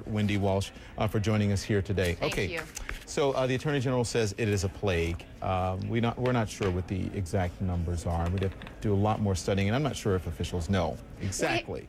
Wendy Walsh, for joining us here today. Thank you. So the Attorney General says it is a plague. We're not sure what the exact numbers are. We'd have to do a lot more studying, and I'm not sure if officials know exactly,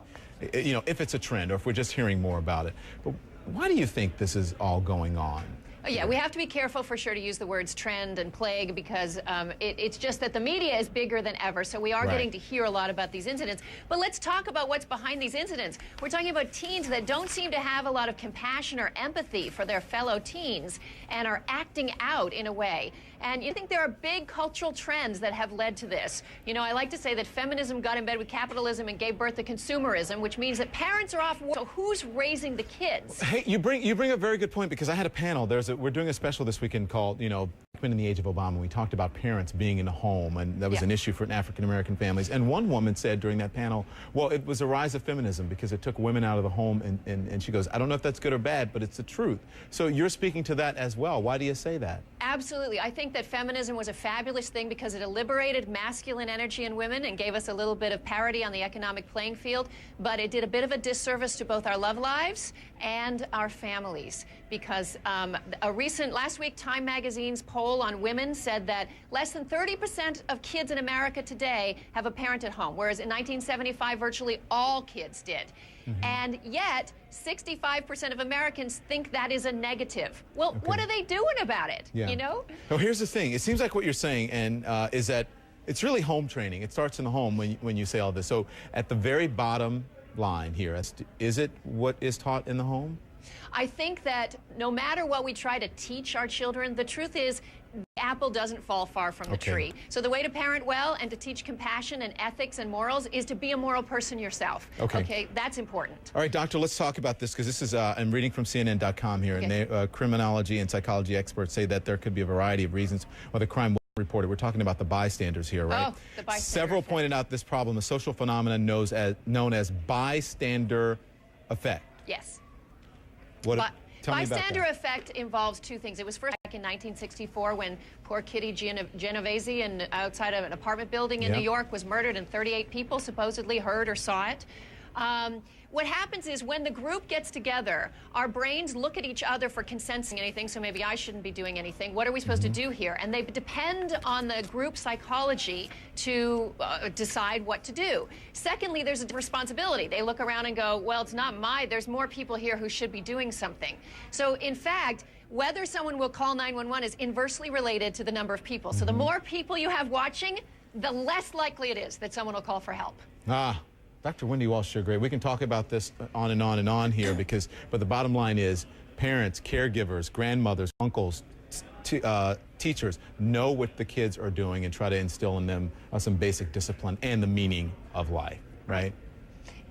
you know, if it's a trend or if we're just hearing more about it. But why do you think this is all going on? Oh, yeah, we have to be careful for sure to use the words trend and plague because it's just that the media is bigger than ever. So we are getting to hear a lot about these incidents. But let's talk about what's behind these incidents. We're talking about teens that don't seem to have a lot of compassion or empathy for their fellow teens and are acting out in a way. And you think there are big cultural trends that have led to this. You know, I like to say that feminism got in bed with capitalism and gave birth to consumerism, which means that parents are off work. So who's raising the kids? Hey, you bring a very good point, because I had a panel. We're doing a special this weekend called, you know, in the Age of Obama. We talked about parents being in the home, and that was an issue for African-American families. And one woman said during that panel, well, it was a rise of feminism because it took women out of the home, and she goes, I don't know if that's good or bad, but it's the truth. So you're speaking to that as well. Why do you say that? Absolutely. I think that feminism was a fabulous thing because it liberated masculine energy in women and gave us a little bit of parity on the economic playing field, but it did a bit of a disservice to both our love lives and our families because last week Time Magazine's poll on women said that less than 30% of kids in America today have a parent at home, whereas in 1975 virtually all kids did. And yet 65% of Americans think that is a negative. Well, what are they doing about it? You know? So here's the thing. It seems like what you're saying is that it's really home training. It starts in the home when you say all this. So at the very bottom line here, is it what is taught in the home? I think that no matter what we try to teach our children, the truth is the apple doesn't fall far from the tree. So the way to parent well and to teach compassion and ethics and morals is to be a moral person yourself. Okay, that's important. All right, doctor, let's talk about this, because this is, I'm reading from CNN.com here, and they, criminology and psychology experts say that there could be a variety of reasons why the crime wasn't reported. We're talking about the bystanders here, right? Oh, the bystander Several effect. pointed out this problem, a social phenomenon known as bystander effect. Yes. Tell me about Bystander that. effect involves two things. It was first back in 1964 when poor Kitty Genovese outside of an apartment building in New York was murdered, and 38 people supposedly heard or saw it. What happens is when the group gets together, our brains look at each other for consensing anything, so maybe I shouldn't be doing anything. What are we supposed to do here? And they depend on the group psychology to decide what to do. Secondly, there's a responsibility. They look around and go, well, it's not there's more people here who should be doing something. So in fact, whether someone will call 911 is inversely related to the number of people. So the more people you have watching, the less likely it is that someone will call for help. Dr. Wendy Walsh, you're great. We can talk about this on and on and on here, but the bottom line is parents, caregivers, grandmothers, uncles, teachers know what the kids are doing and try to instill in them some basic discipline and the meaning of life, right?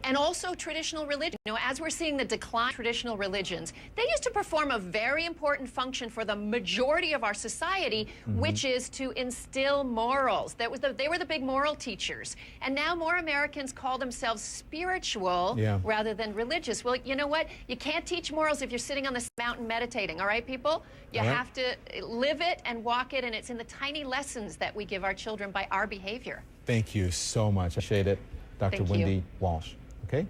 And also traditional religion. You know, as we're seeing the decline of traditional religions, they used to perform a very important function for the majority of our society, which is to instill morals. They were the big moral teachers. And now more Americans call themselves spiritual rather than religious. Well, you know what? You can't teach morals if you're sitting on this mountain meditating, all right, people? You have to live it and walk it, and it's in the tiny lessons that we give our children by our behavior. Thank you so much. I appreciate it. Dr. Wendy Walsh. Okay?